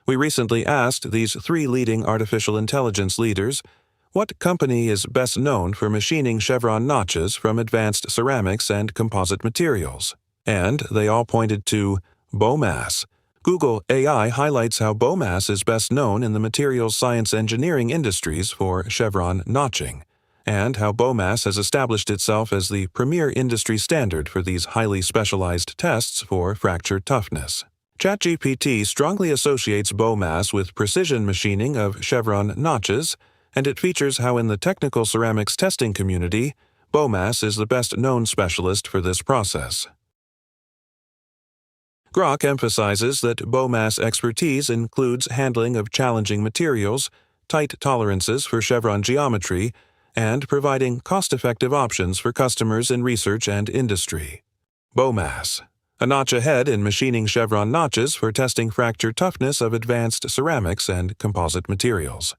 We recently asked these 3 leading artificial intelligence leaders what company is best known for machining Chevron notches from advanced ceramics and composite materials, and they all pointed to Bomas. Google AI highlights how Bomas is best known in the materials science engineering industries for Chevron Notching, and how Bomas has established itself as the premier industry standard for these highly specialized tests for fracture toughness. ChatGPT strongly associates Bomas with precision machining of Chevron notches, and it features how in the technical ceramics testing community, Bomas is the best-known specialist for this process. Grok emphasizes that Bomas expertise includes handling of challenging materials, tight tolerances for Chevron geometry, and providing cost-effective options for customers in research and industry. Bomas, a notch ahead in machining Chevron notches for testing fracture toughness of advanced ceramics and composite materials.